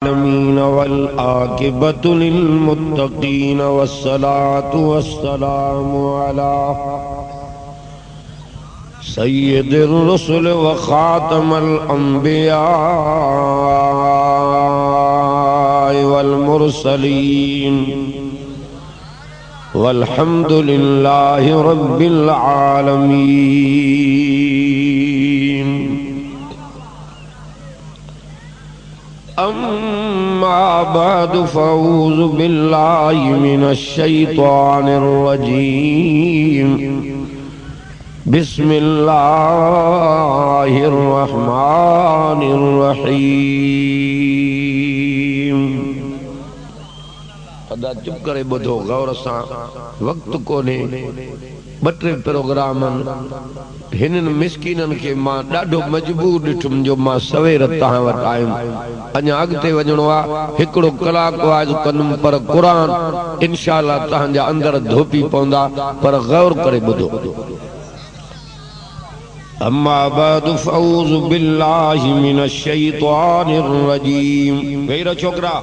العالمين والعاقبة للمتقين والصلاة والسلام على سيد الرسل وخاتم الأنبياء والمرسلين والحمد لله رب العالمين. أما بعد فأعوذ بالله من الشيطان الرجيم. بسم الله الرحمن الرحيم. अदा चुप करे ॿुधो गौर सां, वक्त कोने। ॿ-टे प्रोग्राम हिननि मिसकीननि खे मां ॾाढो मजबूर ॾिठुमि जो मां सवेर तव्हां वटि आयुमि। अञा अॻिते वञिणो आहे, हिकिड़ो कलाक वाइदो कंदुमि, पर क़ुर इंशाअल्लाह तव्हांजा अंदर धोपी पवंदा, पर गौर करे ॿुधो। अम्मा बादु फऊज़ु बिल्लाहि मिनश शैतानिर रजीम। वेही रहो छोकरा।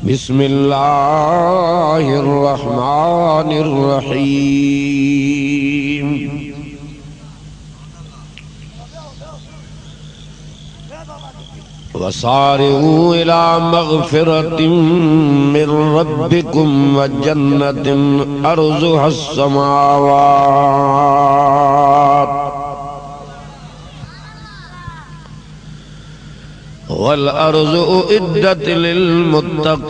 बिस्मिल्लाहिर रहमानिर रहीम। वसारिऊ इला मग़फ़िरतिम मिर रब्बिकुम व जन्नतिन अर्ज़ुहस समावात वल अर्ज़ु उइद्दत लिल मुत्तक़ीन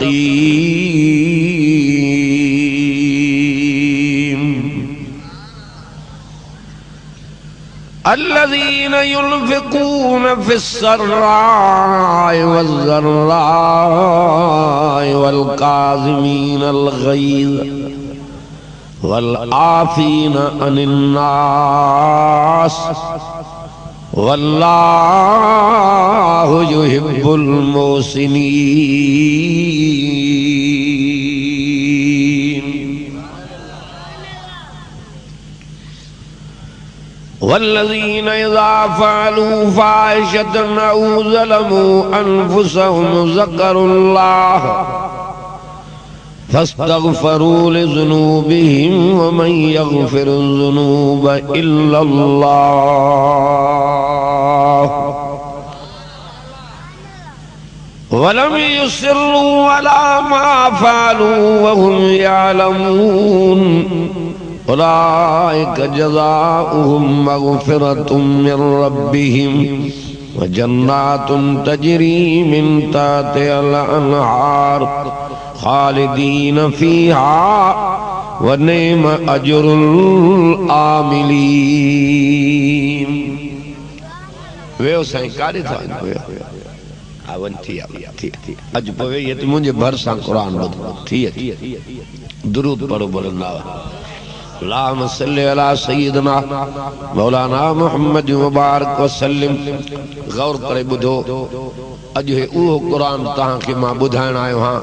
अल्लज़ीन युनफ़िक़ून फ़िस्सर्रा'i वज़्ज़र्रा'i वल काज़िमीनल ग़ैज़ वल आफ़ीना अनिन नास वल्लाहु युहिब्बुल मुहसिनीन। वल्लज़ीन इज़ा फ़अलू फ़ाहिशतन औ ज़लमू अन्फुसहुम ज़करुल्लाह फस्तग़फ़रू लिज़ुनूबिहिम व मन यग़फ़िरुज़्ज़ुनूब इल्लल्लाह वलम युसिर्रू अला मा फ़अलू वहुम यअलमून उलाइक जज़ाउहुम मग़फ़िरतुम मिर रब्बिहिम व जन्नातुन तजरी मिन तहतिहल अन्हार खालिदीन फ़ीहा व निअम अजरुल आमिलीन। वेहो साईं, काॾे था वञो? थी अॼु पवे ये तो मुझे भरसां क़ुर ॿुधो। थी दुरूद पढ़ो बोलंदा। अल्लाहुम्मा सल्लि अला सय्यिदना मौलाना मुहम्मद मुबारक वसल्लम। गौर करे ॿुधो। अॼु हे उहो क़ुर तव्हांखे मां ॿुधाइण आयो आहियां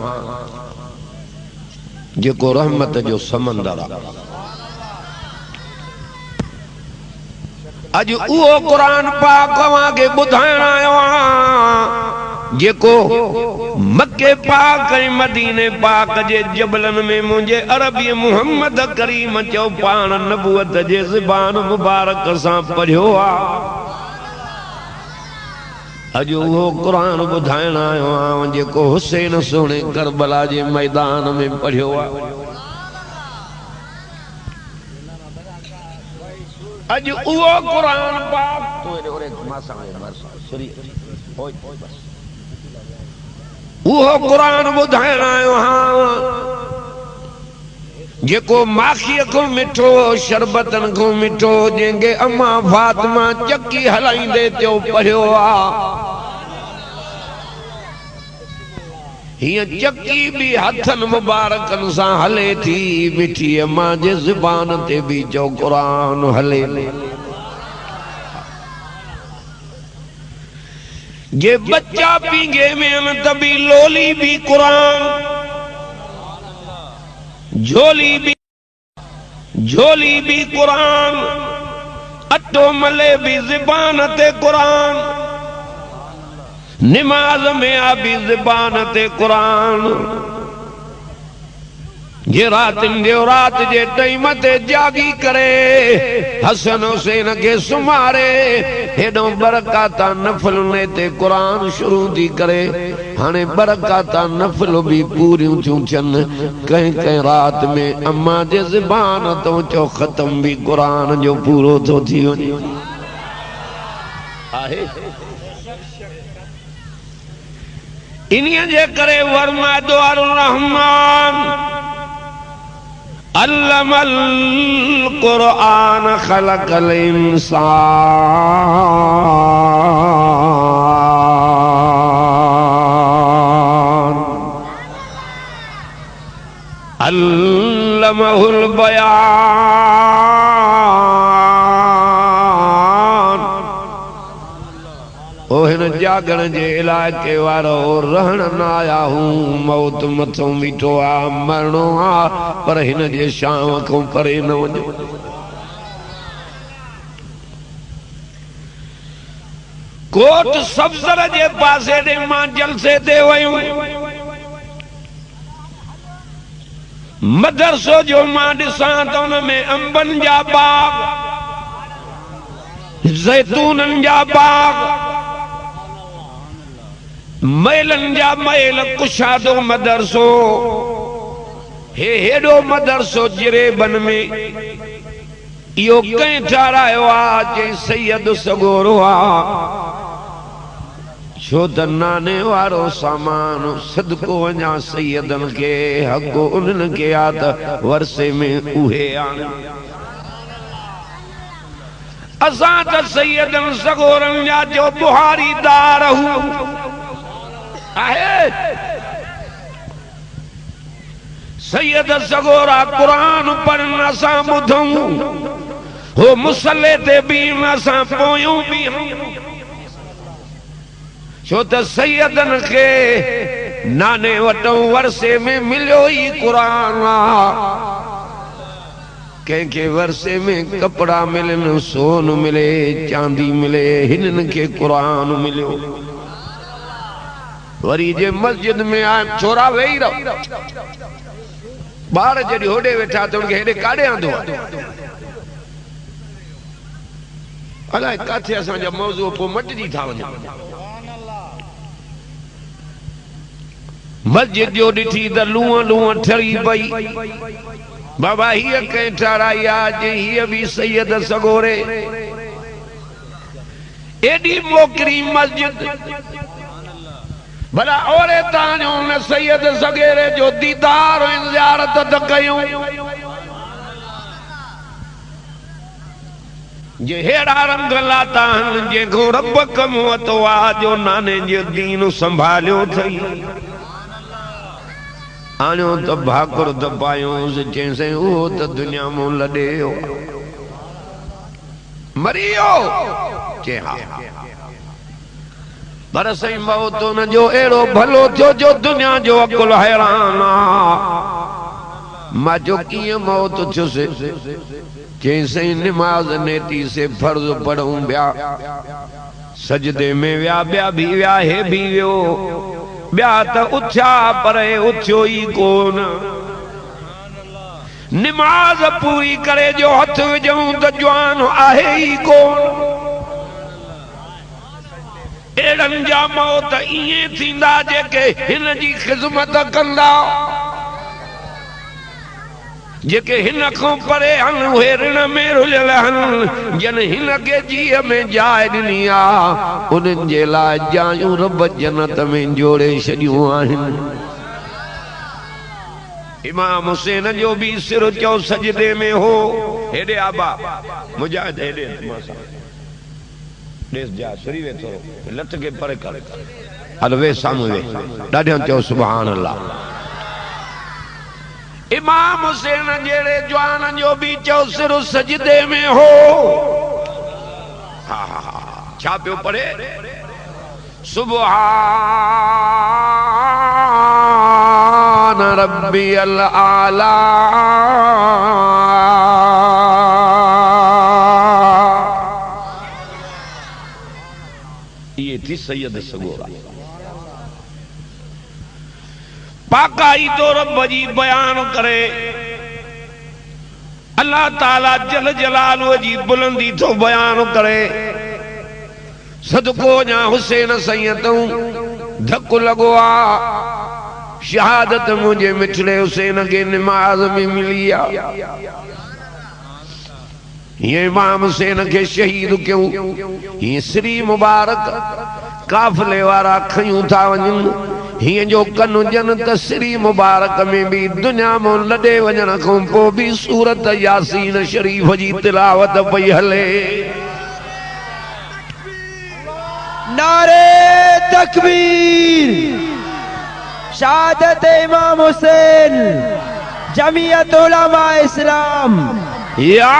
जेको रहमत जो समंदर आहे। अॼु उहो क़ुर पाक तव्हांखे ॿुधाइण आयो आहियां जेको मक्के पाक ऐं मदीने पाक जे जबलनि में मुंहिंजे अरबी मुहम्मद करीम चओ पाण नबूअत जे ज़बान मुबारक सां पढ़ियो आहे। अॼु उहो क़ुर ॿुधाइण आयो आहियां जेको हुसैन सोणे करबला जे मैदान में पढ़ियो आहे। अॼु उहो क़ुर पाक उहो क़ुर ॿुधाइण आयो आहियां जेको माखीअ खां मिठो शरबतनि खां मिठो जंहिंखे अम्मा फातिमा चकी हलाईंदे त्यो पढ़ियो आहे। हीअ चकी भी हथन मुबारकन सां हले थी, मिठी अम्मा जे ज़ुबान ते भी जो क़ुरान हले। जे बच्चा पींगे में तभी लोली भी कुरान, झोली भी कुरान, अटो मले भी ज़बान ते कुरान। नमाज में आबी ज़बान ते कुरान जे रात जे टाइम ते जागी करे हसन हुसैन के सुमारे हेडो बरकाता नफल ने ते कुरान शुरू थी करे हाने बरकाता नफल भी पूरियूं थियूं थियनि कहीं कहीं रात में अम्मा जे ज़बान तो चो खत्म भी कुरान जो पूरो तो थी वञे आहे इन्हीं जे करे वरमा दुआर रहमान अल्लमल कुरान खलकल इंसान अल्लमहुल बयान ओ हिन जागण जे इलाके वारो रहण न आया हूं मौत मथों बीठो आ मरणो आ पर हिन जे शाम को परे न वञो कोट सब्ज़र जे पासे दे मां जलसे ते वयूं मदरसो जो मां ॾिसां त उन में अंबन जा बाग ज़ैतूनन जा बाग मैलन जा मैल कुशादो मदरसो हेडो मदरसो जिरेबन में इहो कंहिं ठारायो आ चई सैयद सगोरो आ छो त नाने वारो सामान सदको वञा सैयदन के हक़ो उन्हनि के आ त वरसे में उहे आणे असां त सैयदन सगोरन जा जो बुहारीदार हूं आहे सैयद सगोरा कुरान पढ़न असां ॿुधूं हो मुसल्ले ते बीहन असां पोयूं बीहूं छो त सैयदन के नाने वटों वरसे में मिलियो ई कुरान आ कंहिंखे वरसे में कपड़ा मिलन सोन मिले चांदी मिले हिननि के कुरान मिलियो वरी जे मस्जिद में आ छोरा वेही रहो ॿार जॾहिं होॾे वेठा त उनखे हेॾे काॾे आंदो आहे अलाए किथे असांजा मौज़ू पोइ मटिजी था वञनि मस्जिद जो ॾिठी त लूअं लूअं ठरी पई बाबा हीअ कंहिं ठाराई आहे जे हीअ बि सैयद सगोरे एॾी मोकरी मस्जिद भला ओरे ताणियो न सैयद सगेरे जो दीदार ज़ियारत त कयूं जे हेड़ा रंग लाता आहिनि जेको रब कम वतो आहे जो नाने जो दीन संभालियो अथई आणियो त भाकुर दबायोसि चइसि उहो त दुनिया मां लॾे वियो मरी वियो चए हा पर सही मौत न जो एड़ो भलो थियो जो दुनिया जो अकुल हैरान आ मां जो कीअं मौत थियुसि चई सही नमाज नेती से फर्ज पढ़ूं बिया सजदे में विया ॿिया भी विया हे भी वियो ॿिया त उथिया पर उथियो ई कोन नमाज पूरी करे जो हथ विझूं त जवान आहे ई कोन एड़न जा मौत इए थींदा जेके हिन जी खिदमत कंदा जेके हिन को परे हन उहे ऋण में रुलियल हन जन हिन के जीअ में जाइ ॾिनी आ उन्हनि जे लाइ जायूं रब जन्नत में जोड़े छॾियूं आहिनि इमाम हुसैन जो भी सिर चो सजदे में हो हेॾे आबा मुजाहिद हेॾे देश जा सरी वे थोरो लट के परे कर हल वे साम्हूं वे ॾाढो चओ सुभान अल्लाह इमाम हुसैन जहिड़े जवान जो भी चओ सिर सजदे में हो हा हा हा छा पियो पढ़े सुभान रब्बियल आला ये थी सैयद सगोरा पाकाई तो रब जी बयान करे अल्लाह ताला जल जलाल जी बुलंदी तो बयान करे सदको जा हुसैन सैयदूं धक्को लगो आ शहादत मुझे मिठड़े हुसैन के नमाज में मिली आ ये इमाम हुसैन के शहीद क्यों ये श्री मुबारक काफले वारा खयूं था वञन हिय जो कनु जन त श्री मुबारक में भी दुनिया में लॾे वञण खां पोइ भी सूरत यासीन शरीफ जी तिलावत पई हले नारे तकबीर शहादत इमाम हुसैन जमीयत उलमा इस्लाम या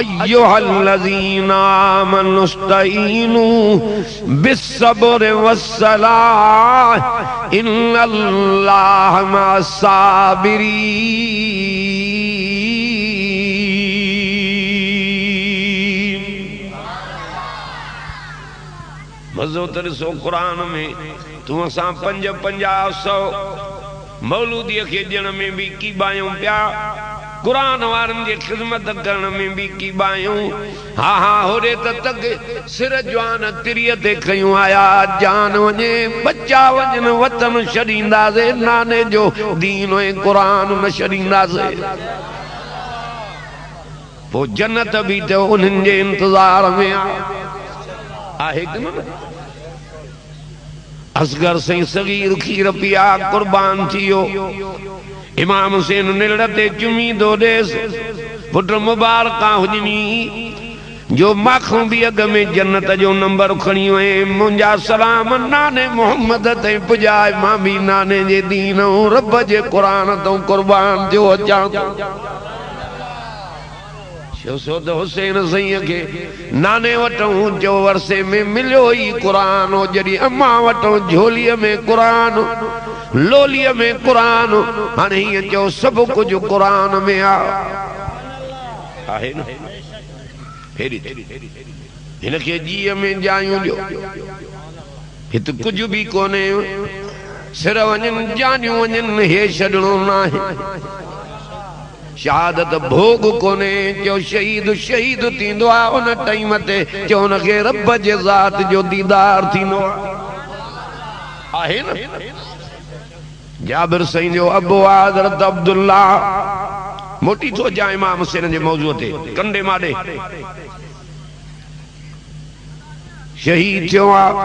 अय्युहल्लज़ीना आमनु इस्तईनु बिस्सब्रि वस्सलाह इन्नल्लाह मअस्साबिरीन मज़ो तरसो कुरान में तू असां 550 मौलूदीअ खे ॾियण में भी कीबायूं पिया कुरान वारन जे खिदमत करण में भी कीबायूं हा हा होरे तक सिर जवान तिरीअ ते खयूं आया जान वञे बच्चा वञन वतन छॾींदासीं नाने जो दीन ऐं कुरान न छॾींदासीं पोइ जन्नत भी तो उन्हनि जे इंतज़ार में आहे कि न असगर सही सगीर खीर पिया कुर्बान थियो इमाम हुसैन निलड़ ते चुमी दो देस पुट मुबारका हुजनी जो माखों भी अग में जन्नत जो नंबर खणी वे मुंजा सलाम नाने मोहम्मद ते पुजाए मां भी नाने जे दीन रब जे कुरान तो कुर्बान थियो अचा शोसोद हुसैन सही के नाने वटों जो वर्षे में मिलो ही कुरान जड़ी अम्मा वटों झोलीअ में कुरान लोलीअ में कुरान हाणे हीअं चओ सभु कुझु कुरान में आहे न हिनखे जीअ में जायूं ॾियो हित कुझु भी कोन्हे सिर वञनि जानियूं वञनि हे छॾणो न आहे शहादत भोग कोने जो शहीद शहीद थींदो आहे उन टाइम ते जो उनखे रब जे ज़ात जो दीदार थींदो आहे न जाबिर साईं जो अबू हज़रत अब्दुल्ला मोटी थो जा इमाम हुसैन जे मौजू ते कंडे माडे शहीद थियो आहे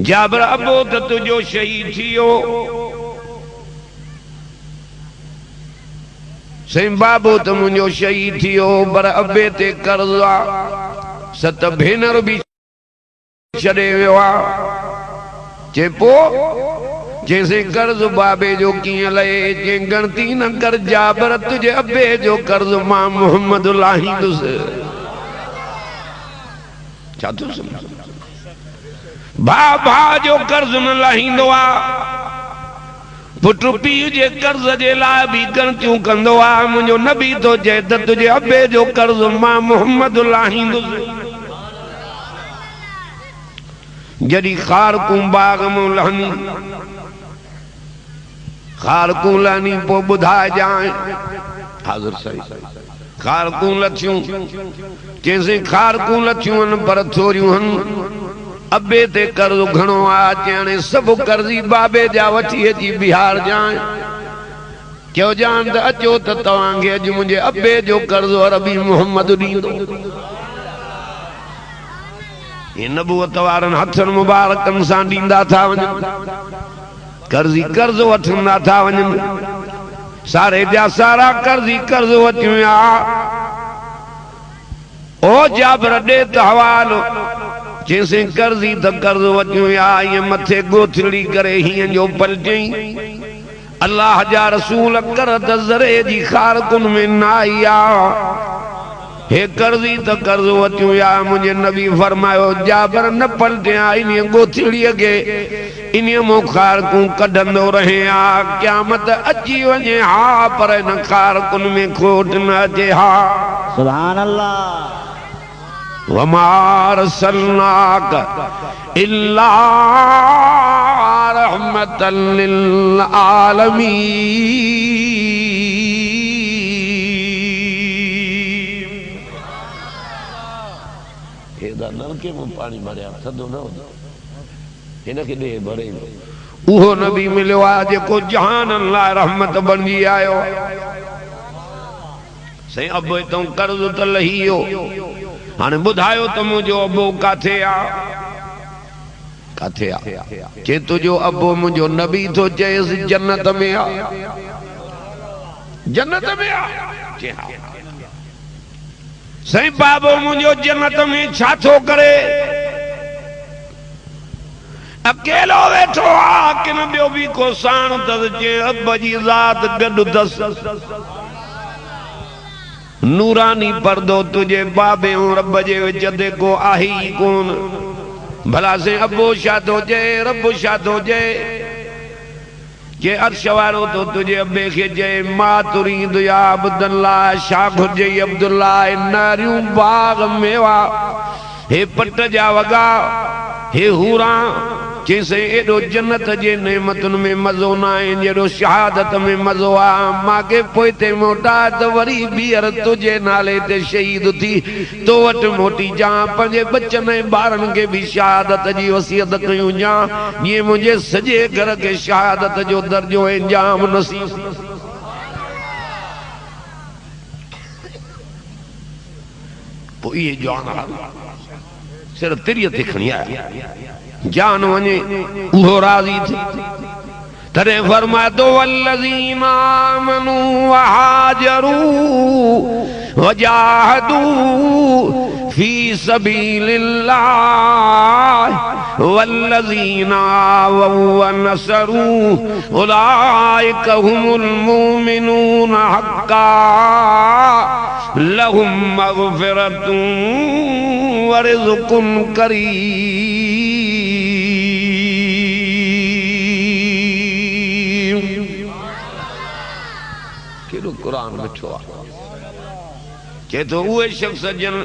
जाबिर अबू त तुंहिंजो शहीद थियो सही बाबू तो मुझो शहीद थियो पर अबे ते कर्ज आ सत भेनर भी छड़े वियो आ चे पो जैसे कर्ज बाबे जो किए लए जे गणती न कर जाबर तुझे अबे जो कर्ज मां मोहम्मद लाहींदुस छा तू समझ भा भा जो कर्ज न लाहींदो आ पुट पीउ जे कर्ज जे लाइ भी गणतियूं कंदो आहे मुंहिंजो नबी तो चए त तुंहिंजे अबे जो कर्ज मां मोहम्मद लाहींदुसि जॾहिं खारकूं बाग में लहनी खारकूं लहनी पोइ ॿुधाइजांइ हाज़िर साईं खारकूं लथियूं चइसि खारकूं लथियूं आहिनि पर थोरियूं आहिनि अबे ते कर्ज घणो आहे चयाणे सभु कर्ज़ी बाबे जा वठी अची बिहार जाए क्यों जान त अचो त तव्हांखे अॼु मुंहिंजे अबे जो कर्ज अरबी मोहम्मद ॾींदो ये नबूवत वारनि हथनि मुबारकनि सां ॾींदा था वञनि कर्ज़ी कर्ज वठंदा था वञनि सारे जा सारा कर्ज़ी कर्ज वठियूं ओ जाबिर ॾे त हवालो जैसे कर्जी त कर्ज वठियूं ये मथे गोथड़ी करे हियं जो पलटई अल्लाह जा रसूल कर त ज़रे जी खारकुन में न आई आ हे कर्जी त कर्ज वठियूं मुझे नबी फरमायो जाबिर न पलटिया इन गोथड़ीअ के इन मो खारकूं कढंदो रहे क़यामत अची वञे हा पर इन खारकुन में खोट न अचे हा सुभान अल्लाह वमा अरसलनाक इल्ला रहमतल लिल आलमीन। हेदा नलके में पानी भरिया थधो न हो हिनखे ॾे भरे उहो नबी मिलियो आहे जेको जहाननि लाइ रहमत बणिजी आयो। साईं अबो हितां कर्ज़ त लही वियो, हाणे ॿुधायो त मुंहिंजो अबो काथे आहे? काथे आहे? चए तुंहिंजो अबो मुंहिंजो नबी थो चएसि जन्नत में आहे। जन्नत में आहे? चए हा। साईं बाबो मुंहिंजो जन्नत में छा थो करे? अकेलो वेठो आहे कि न ॿियो बि को साण अथसि? चए अब जी ज़ात गॾु अथसि। नूरानी पर्दो तुझे बाबे ऐं रब जे विच ते को आहे ई कोन। भला से अबो छा थो चए, रब छा थो चए? के अर्श वारो तो तुझे अबे खे चए मा तुरीद या अब्दुल्ला, छा घुर्जे अब्दुल्ला? नारियूं बाग मेवा, हे पट जा वगा, हे हूरा। चैसे एडो जन्नत जे नेमतुन में मज़ो न आहे जेड़ो शहादत में मज़ो आहे। मांखे पोइते मोटा त वरी ॿीहर तुझे नाले ते शहीद थी तो वटि मोटी जा, पंहिंजे बचन ऐं ॿारनि खे बि शहादत जी वसियत कयूं जा, जीअं मुंहिंजे सॼे घर खे शहादत जो दर्जो ऐं जाम नसीब। पोइ इहे जवान सिर्फ़ तिरीअ ते खणी आया, जान वञे उहो राज़ी थी। तॾहिं फरमातो वल्लज़ीना आमनू वहाजरू वजाहदू फी सबीलिल्लाह वल्लज़ीना व नसरू उलाइका हुमुल मुमिनून हक्का लहुम मग़फ़िरतुन व रिज़्क़ुन करीम। केॾो क़ुरान मिठो आहे। चए तो उहे शख्स जन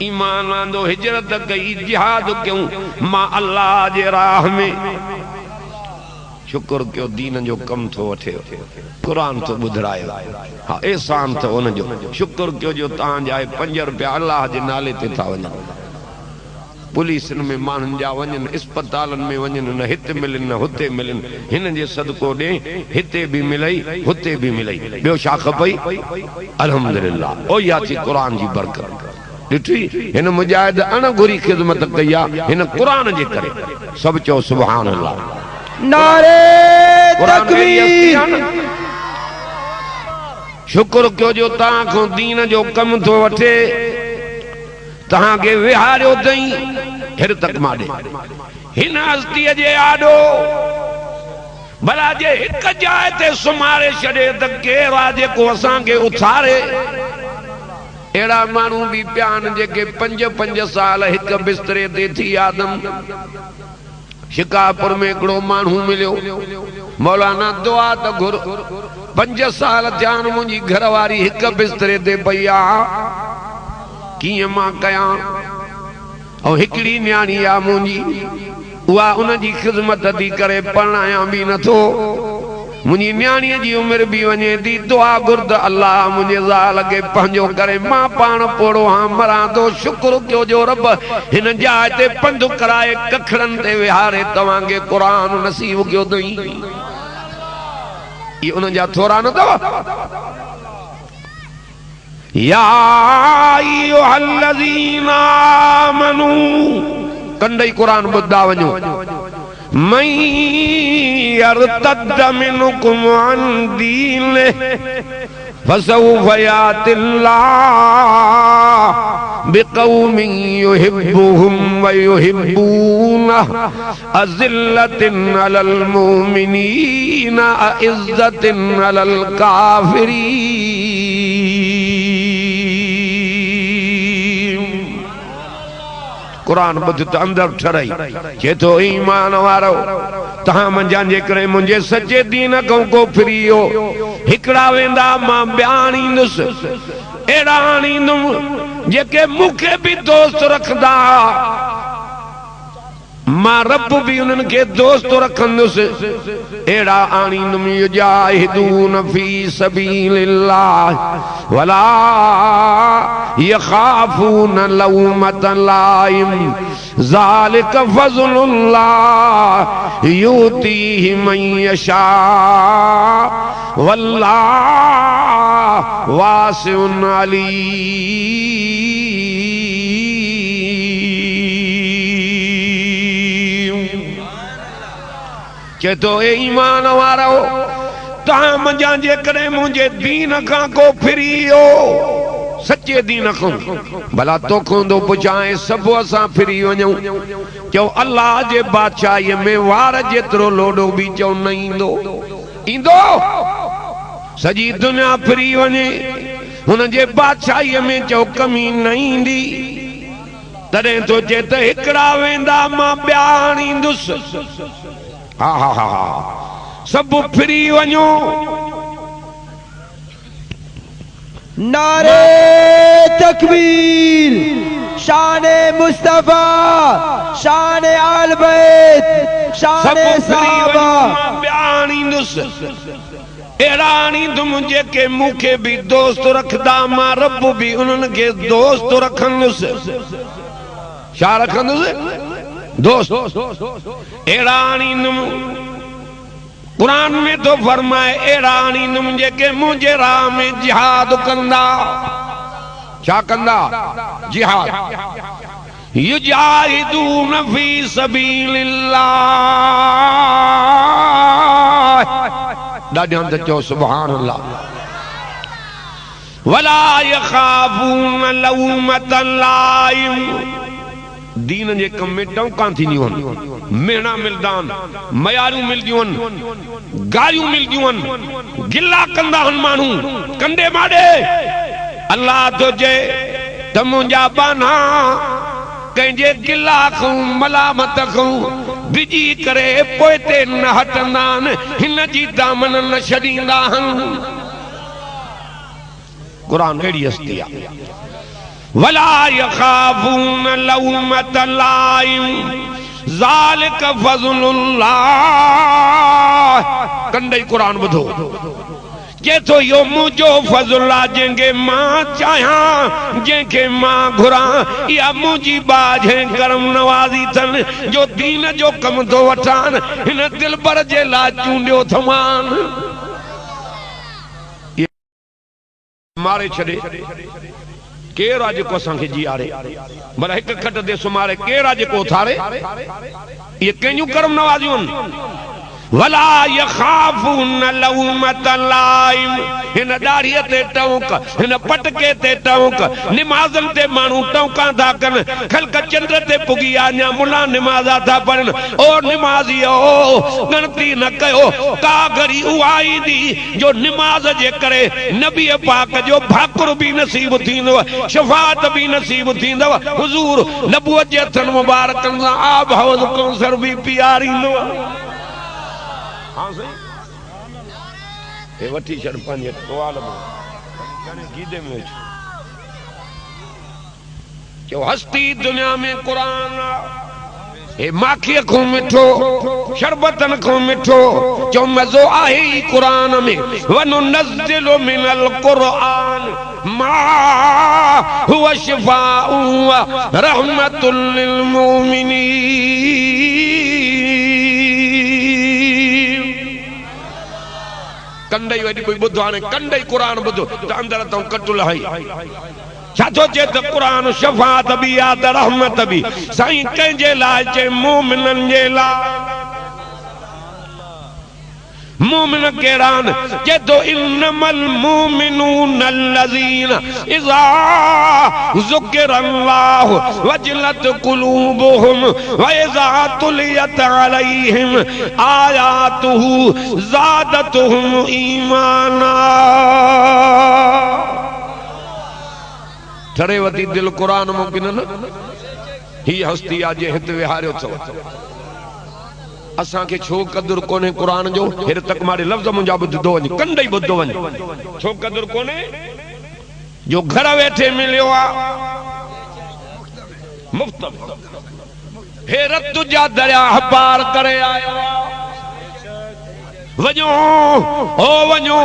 ईमान आंदो, हिजरत कई, जिहाद कयूं मां अल्लाह जे राह में, शुक्र कयो दीन जो कम थो वठे, क़ुरान तो ॿुधायो, हा एहसान तो उनजो। शुक्र कयो जो तव्हांजा 5 रुपया अल्लाह जे नाले ते था वञनि। पुलिस में माण्हुनि जा वञनि, अस्पतालनि में वञनि, न हिते मिलनि न हुते मिलनि, हिन जे सदको ॾे हिते बि मिलई हुते बि मिलई, ॿियो छा खपई? अल्हम्दुलिल्लाह। ओ या थी क़ुरान जी बरकत। ॾिठी हिन मुजाहिद अणघुरी ख़िदमत कई आहे हिन क़ुरान जे करे। सभु चओ सुभान अल्लाह। नारे तकबीर। शुक्र कयो जो तव्हां खां दीन जो कम थो वठे, तव्हांखे विहारियो अथई हिर तक माॾे हिन हस्तीअ जे आॾो। भला जे हिक जाइ ते सुम्हारे छॾे त केरु आहे जेको असांखे उथारे? अहिड़ा माण्हू बि पिया आहिनि जेके 5-5 साल हिक बिस्तरे ते थी आदम। शिकापुर में हिकिड़ो माण्हू मिलियो, मौलाना दुआ त घुर, 5 साल थिया आहिनि मुंहिंजी घरवारी हिक बिस्तरे ते पई आहे, कीअं मां कयां? ऐं हिकिड़ी न्याणी आहे मुंहिंजी, उहा उनजी ख़िदमत थी करे, परणायां बि नथो। मुंहिंजी न्याणीअ जी उमिरि बि वञे थी, दुआ घुर्द अल्लाह मुंहिंजे ज़ाल खे पंहिंजो करे, मां पाण पोड़ो हां मरां थो। शुक्र कयो जो रब हिन जाइ ते पंधु कराए, कखड़नि ते विहारे तव्हांखे क़ुरान नसीब कयो अथई। इहे उन्हनि जा थोरा न अथव? या अय्युहल्लज़ीना आमनू, कंदई क़ुरान ॿुधंदा वञो। मन यर्तद मिनकुम अन दीनिहि फसौफ यातिल्लाहु बिक़ौमिन युहिब्बुहुम व युहिब्बूनहु अज़िल्लतिन अलल मुमिनीना अइज़्ज़तिन अलल काफ़िरीन। क़ुरान ॿुध त अंदर ठरई। चए थो ईमान वारो, तव्हां मंझां जेकॾहिं मुंहिंजे सचे दीन खां को फिरी वियो, हिकिड़ा वेंदा मां ॿिया आणींदुसि, अहिड़ा आणींदुमि जेके मुखे भी दोस्त रखदा मां रब भी उन्हनि खे दोस्त रखंदुसि एड़ा आणींदुम युजाहिदून फी सबीलिल्लाह वला यखाफून लौमत लाइम ज़ालिक फज़लुल्लाह यूतीहि मन यशा वल्लाहु वासिउन अलीम। चेतो ए ईमान वारो तहां मंझां जेकॾहिं मुंहिंजे दीन खां को फिरियो सच्चे दीन खां भला तोखों दो पुछाए सब असां फिरी वञूं चओ अल्लाह जे बादशाही में वार जेतिरो लोडो भी चओ न ईंदो ईंदो सॼी दुनिया फिरी वञे हुन जे बादशाही में चओ कमी न ईंदी तॾहिं तो चए त हिकिड़ा वेंदा मां ॿिया आणींदुसि हा हा हा हा सब फिरी वञो नारे तकबीर शान मुस्तफा शान आल बैत शान सहाबा एरानी तुम जेके मुखे भी दोस्त रखदा मां रब भी उन्हनि खे दोस्त रखंदुसि छा रखंदुसि दोस्त एरानी तुम कुरान में तो फरमाए एरानी तुम जेके मुझे राह में जिहाद कंदा छा कंदा जिहाद युजाहिदून फी सबीलिल्लाह ॾाढे हंध चओ सुभान अल्लाह वला यखाफून लौमत लाइम दीन जे कम में टौकां थींदियूं आहिनि मेणा मिलंदा आहिनि मयारूं मिलदियूं आहिनि गारियूं मिलदियूं आहिनि गिला कंदा आहिनि माण्हू कंडे माॾे अल्लाह तो चए त मुंहिंजा बाना कंहिंजे गिला खां मलामत खां बिजी करे पोइ ते न हटंदा आहिनि हिन जी दामन न छॾींदा आहिनि क़ुरान अहिड़ी हस्ती आहे वला यखाफून लौमत लाइम ज़ालिक फज़लुल्लाह कंडई कुरान ॿुधो जे तो यो मुझो फज़ल आहे जंहिंखे मां चाहियां जंहिंखे मां घुरां या मुंहिंजी बाझे करम नवाज़ी अथनि जो दीन जो कम थो वठान हिन दिलबर जे लाइ चूंडियो थमान मारे छॾे केरु आहे जेको असांखे जीआरे भला हिकु खट ते सुमारे केरु आहे जेको उथारे ये कंहिंजूं करम नवाज़ियूं आहिनि वला यखाफून लौमत लाइम हिन दाढ़ीअ ते टौक हिन पटके ते टौक निमाज़न ते माण्हू टौकां था कनि ख़ल्क़ चंड ते पुगी अञा मुला निमाज़ा था पढ़नि ओ निमाज़ियो गणती न कयो का घड़ी उहा ईंदी जो निमाज़ जे करे नबी पाक जो भाकुर भी नसीब थींदो शफ़ाअत भी नसीब थींदव हुज़ूर नबूअत जे हथनि मुबारकनि सां आब हौज़ कौसर भी पीआरींदो हाँ सही ये वठी छड़ पंहिंजे टवाल में गीदे में जो हस्ती दुनिया में कुरान हे माखीअ खां मिठो शरबतन खां मिठो जो मज़ो आहे ई कुरान में वनुनज़्ज़िलु मिनल कुरान मा हुवा शिफाउ व रहमतुल लिल मुमिनीन कंडई वॾी कोई ॿुधो हाणे कंडई कुरान ॿुधो त अंदरि तो कटु लहाई छा थो चए त कुरान शफ़ाअत बि आहे त रहमत बि साईं कंहिंजे लाइ चए मोमिननि जे लाइ मोमिन कहिड़ा आहिनि चए थो इन्नमल मोमिनून अल्लज़ीन इज़ा ज़ुकिरल्लाहु वजलत क़ुलूबुहुम व इज़ा तुलियत अलैहिम आयातुहु ज़ादतुहुम ईमाना ठरे वती दिल कुरान मुमकिन न ही हस्ती आहे जे हिते विहारियो अथव असां के छो कदुर कोने कुरान जो हेर तक मारे लफ्ज़ मुंहिंजा ॿुधो वञ कंडई ॿुधो वञ छो कदुर कोने जो घर वेठे मिलियो आ मुफ्त हेरत तुझा दरिया पार करे आयो वञो ओ वञो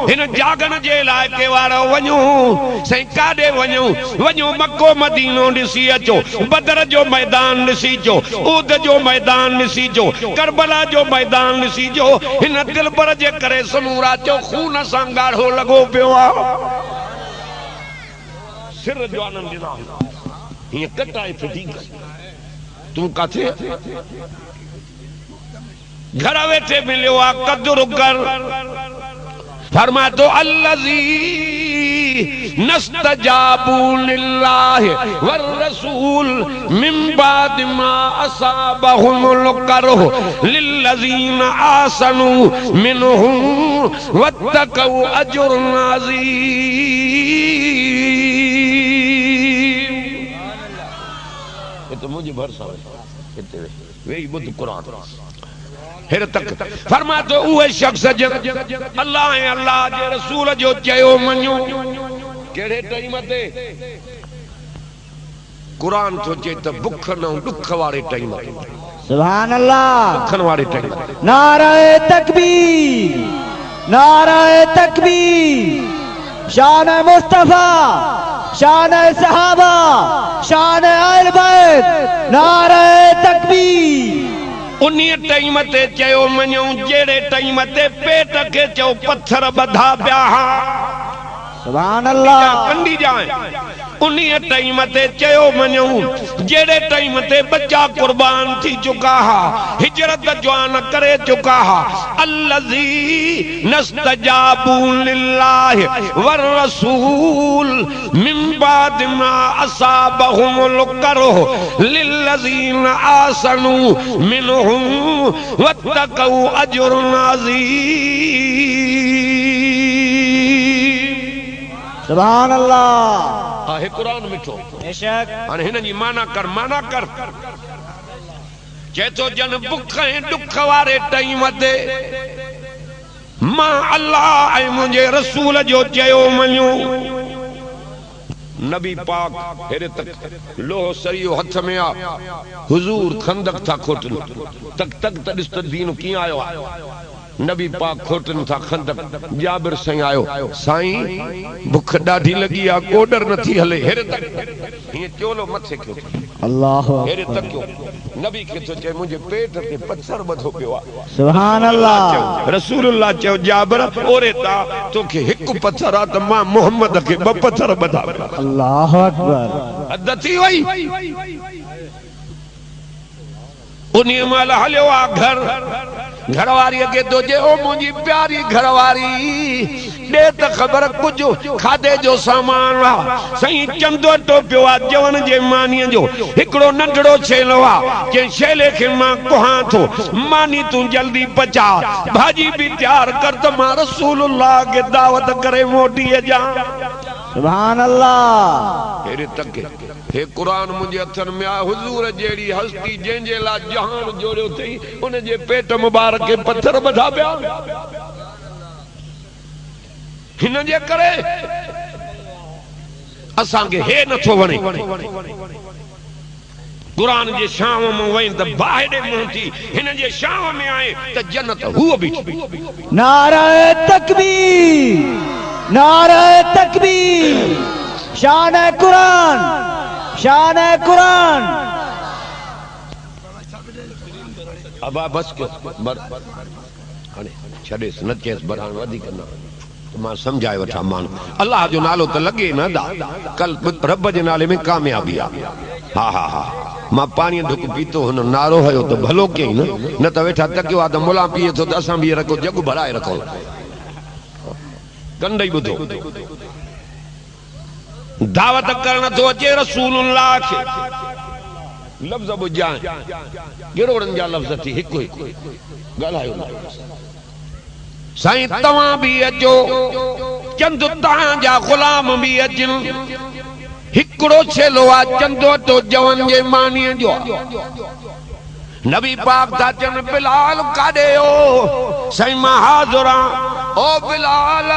हिन जागन जे इलाइक़े वारो वञो साईं काॾे वञो वञो मक्को मदीनो ॾिसी अचो बदर जो मैदान ॾिसी अचो ऊद जो मैदान ॾिसी अचो करबला जो मैदान ॾिसी अचो हिन दिलबर जे करे समूरा चो खून सां ॻाढ़ो लॻो पियो आहे सिर जो आनंद ॾिना हीअं कटाए फिटी तूं काथे घर वेठे मिलियो आ कदुर कर फरमाए तो अल्लज़ी नस्तजाबू लिल्लाहि वर रसूल मिन बाद मा असाबहुमुल करह लिल्लज़ीना आसनु मिनहुम वत्तकू अजरुन अज़ीम। ये तो मुझे भरोसा है वे बुद्ध कुरान हिर तक फरमा तो उहे शख्स अल्लाह ऐं अल्लाह जे रसूल जो चयो मञो कहिड़े टाइम ते कुरान थो चए त बुख न दुख वारे टाइम ते सुभान अल्लाह बुखन वारे टाइम नारे तकबीर नारे तकबीर शान मुस्तफा शान सहाबा शान अहल बैत नारे तकबीर उन्हीं टाइम ते चयो मञो जेड़े टाइम ते पेट के चो पत्थर बधा पिया सुभान अल्लाह कंडी जाए उन्हीं टाइम ते चयो मञो जेड़े टाइम ते बच्चा कुर्बान थी चुका हा हिजरत जवान करे चुका हा अल्लज़ी नस्तजाबू लिल्लाहि वर रसूल मिन बाद मा असाबहुमुल करह लिल्लज़ीना आसनु मिनहुम वत्तकू अजरुन अज़ीम। सुभान अल्लाह है कुरान मिठो बेशक हाणे हिन जी माना कर चए तो जन बुख ऐं दुख वारे टाइम ते मां अल्लाह ऐं मुंहिंजे रसूल जो चयो मञो नबी पाक हेरे तक लोह सरियो हथ में आ हुजूर खंदक था खोटन तक तक त ॾिस त दीन कीअं आयो आहे नबी पाक खोटन था खंदक जाबिर साईं आयो साईं भुख ॾाढी लगी आ कोडर नथी हले हेरे तक हीअं चोलो मथे कयो अल्लाह हेरे तक कयो नबी खे तो चए मुंहिंजे पेट ते पत्थर ॿधो पियो आहे सुभान अल्लाह रसूलुल्लाह चयो जाबिर ओरे ता तोखे हिकु पत्थर आ त मां मोहम्मद खे ॿ पत्थर ॿधा पिया अल्लाह अकबर हद थी वई उन्हीं महिल हलियो आ घरवारी के तो जे ओ मुंहिंजी प्यारी घरवारी दे त खबर कुछ खादे जो सामान आ सही चंदो टोपियो आ जवन जे मानी जो हिकड़ो नंढड़ो छेलो आ के छेले के मां कोहा थो मानी तू जल्दी पचा भाजी भी तैयार कर त मां रसूलुल्लाह के दावत करे मोटी जा सुभान अल्लाह हेरे तक हे कुरान मुझे हथन में आ हुजूर जेड़ी हस्ती जेंजे ला जहान जोड़ियो थई उन जे पेट मुबारक के पत्थर बधा पिया हिन जे करे असां के हे नथो वणे कुरान जे शाम में वई त बाहरे मुंह थी हिन जे शाम में आए त जन्नत हुओ भी नारे तकबीर नारे तकबीर शान कुरान शान कुरान अबा बस के हाणे छडेस न चेस बढ़ाण वधीक न मां समझाए वठा मान अल्लाह जो नालो त लगे न दा कल रब जे नाले में कामयाबी आ हा हा हा मां पानी ढुक पीतो हुन नारो हयो तो भलो कई न त वेठा तकियो आ त मुला पिए तो असां भी रखो जग भराए रखो कंदई बुधो दावत करण तो अचे रसूलुल्लाह के लफ्ज बुझाए गिरोड़न जा लफ्ज थी हिकु हिकु गालायो साईं तवां भी अचो चंद तां जा गुलाम भी अचन हिकड़ो छेलो आ चंदो तो जवन जे मानी जो नबी पाक ता चन बिलाल काडे ओ साईं मां हाज़ुर ओ बिलाल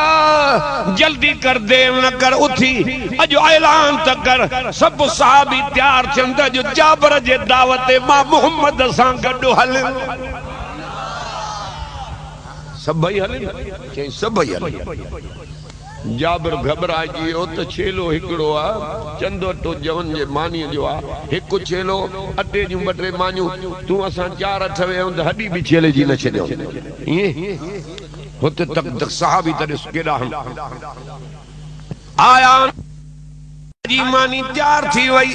जल्दी कर देर न कर उठी अज ऐलान त कर सब सहाबी तैयार थियन त जो जाबर जे दावत मां मोहम्मद सां गॾु हल सभई हल चई सभई हल जाबर घबराइजी वियो त छेलो हिकिड़ो आहे चंदो तो जवन जे मानीअ जो आहे हिकु छेलो अटे जूं ॿ टे मानियूं तूं असां चार अठ वियूं त हॾी बि छेले जी न छॾियो ईअं हुते तक सहाबी त ॾिस केॾा आया जी मानी तैयार थी वई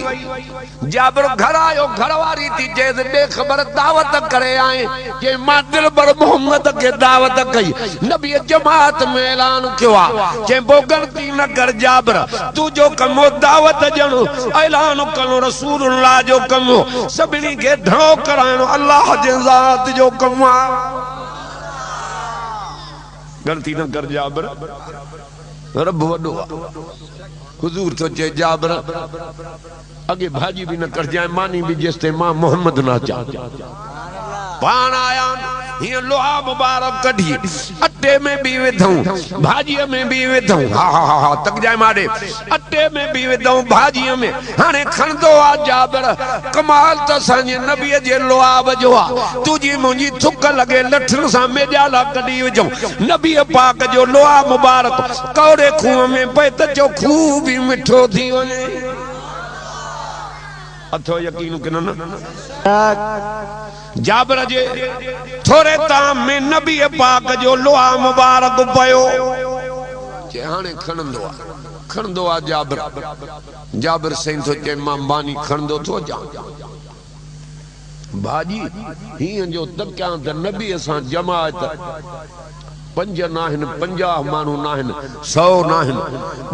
जाबर घर आयो घरवारी थी चए बेखबर दावत करे आए जे मां दिलबर मोहम्मद के दावत कई नबी जमात में ऐलान कियो आहे जे बो गलती न कर जाबर तू जो कमो दावत ॼणो ऐलान कनो रसूलुल्लाह जो कमो सभिनी खे धड़ो कराइणो अल्लाह जे ज़ात जो कमो आहे गलती न कर जाबर रब वॾो आहे हुजूर तो चे जाबर अगे भाजी भी न कर जाए मानी भी जिसते मां मोहम्मद ना चा पान आया ये लोहा मुबारक कढी अट्टे में भी विधऊं भाजी में भी विधऊं हा हा हा तक जाए मारे अट्टे में भी विधऊं भाजी में हाने खंदो आ जाबर कमाल त संजे नबी जे लोहा जो आ तुजी मुंजी थुक लगे लठन सा मेजाला कढी विजऊं नबी पाक जो लोहा मुबारक कौड़े खूह में पे त जो खूह भी मिठो थी वने अथो यकीन कि न जाबर जे थोड़े ताम में नबी पाक जो लोहा मुबारक पयो जे हाने खणंदो आ जाबर सही तो चे मां बानी खणंदो तो जा भाजी ही जो तक्या त नबी असां जमात 5 नाहिन 50 मानू नाहिन 100 नाहिन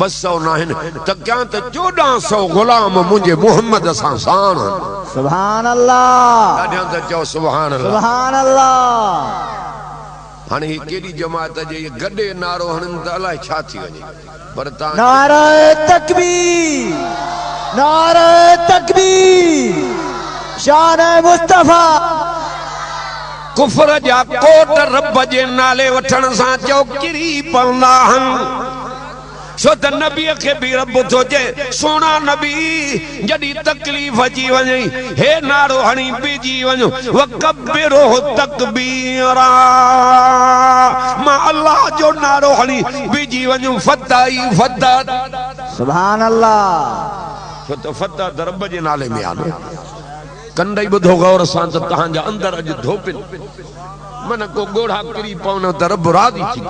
200 नाहिन त क्या त 1400 गुलाम मुझे मोहम्मद सां साण सुभान अल्लाह ॾाढा त चओ सुभान अल्लाह सुभान अल्लाह हाणे ही केडी जमात जे गॾे नारो हणन त अलाए छा थी वञे पर ता नारे तकबीर शान मुस्तफा कुफर जा कोट रब जे नाले वठण सां चौकिरी पवंदा आहिनि छो त नबी खे बि रब थो चए सोना नबी जॾहिं तकलीफ़ अची वञे हे नारो हणी बीजी वञो वकबिरो तकबीरा मां अल्लाह जो नारो हणी बीजी वञो फताई फता सुभान अल्लाह छो त फता त रब जे नाले में आहे न कंडई बुधो गौर सां त तहांजा अंदर अज धोपिन मन को गोढ़ा किरी पवनो त रब राज़ी थी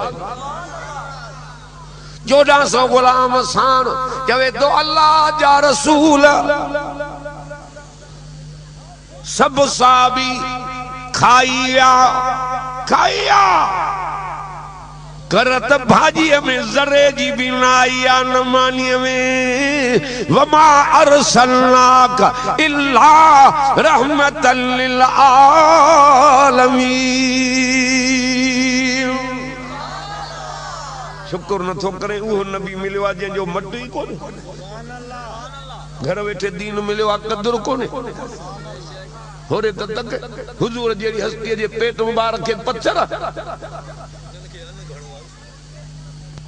1400 गुलाम साण चवे तो अल्लाह जा रसूल सब साहबी खाइया करत भाजी में जरे जी भी नाइया न मानी में वमा अरसलनाका इल्ला रहमतल लिल आलमीन शुक्र न थो करे वो नबी मिलियो जे जो मट ही कोन घर वेठे दीन मिलियो आ कदर कोने होरे तक हुजूर जेड़ी हस्ती जे पेट मुबारक के पत्थर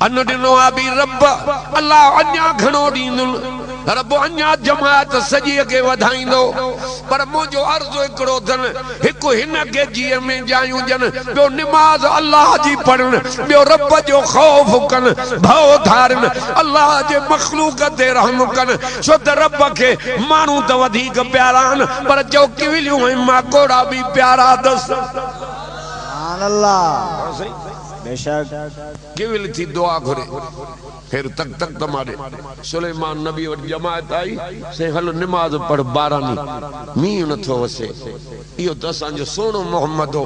अन दिनो आबी रब अल्लाह अन्या घणो दींदुल रब अन्या जमात सजी के वधाइंदो पर मुजो अर्ज़ एकड़ो थन हिकु हिन के जीअ में जायूं जन बयो नमाज अल्लाह जी पढ़न बयो रब जो खौफ कन भव धारन अल्लाह जे मखलूक ते रहम कन छो त रब के मानू त वधीक प्यारा न पर चौकिलियूं ऐं माकोड़ा भी प्यारा दस सुभान अल्लाह बेशक केवल थी दुआ घुरे फिर तक तमारे सुलेमान नबी वट जमात आई से हल नमाज पढ़ बारानी मींह न थो वसे इहो त असांजो सोनो मोहम्मद हो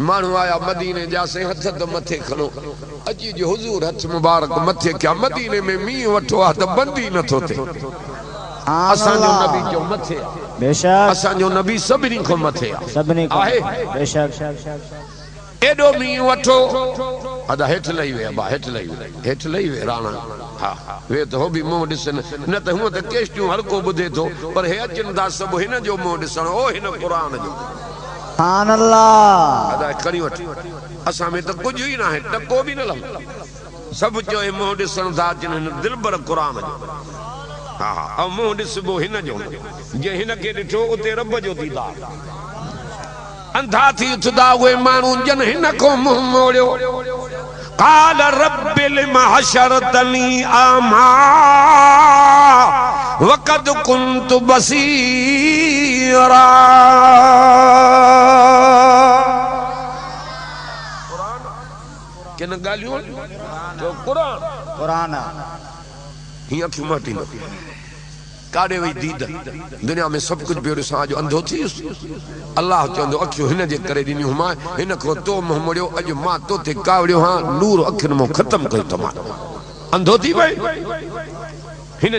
माण्हू आया मदीने जा से हथ त मथे खणो अची जो हुजूर हथ मुबारक मथे क्या मदीने में मींह वठो आ त बंदी न थो थे असांजो नबी जो मथे बेशक असांजो नबी सभिनी खां मथे सभिनी खां आहे बेशक एडो मींह वठो अदा हेठ लही वे राणा हा वे तो हो भी मुंह ॾिसन न त हूं त केस्टियूं हर को ॿुधे थो पर हे अचनि था सभु हिन जो मुंह ॾिसण ओ हिन क़ुरान जो सुभान अल्लाह अदा करी वठ असां में त कुछ ही ना है टको भी न लम सब जो मुंह ॾिसण था जिन दिलबर क़ुरान जो हा हा ऐं मुंह ॾिसबो हिन जो जे हिन खे ॾिठो उते रब जो दीदार अंधा थी उथदा उहे माण्हू जन हिन को मुंह मोड़ियो قال رب لما حشرتني أعمى وقد كنت بصيرا किन ॻाल्हियूं जो क़ुरान कुरान हीअं अखियूं माटी न काॾे वई दीद दुनिया में सभु कुझु ॿियो ॾिसां अॼु अंधो थी अल्लाह चवंदो अखियूं हिन जे करे ॾिनियूं मां हिन खां तो मुंहुं मोड़ियो अॼु मां तो ते कावड़ियो हां नूर अखियुनि मां ख़तमु कयो त मां अंधो थी वई हिन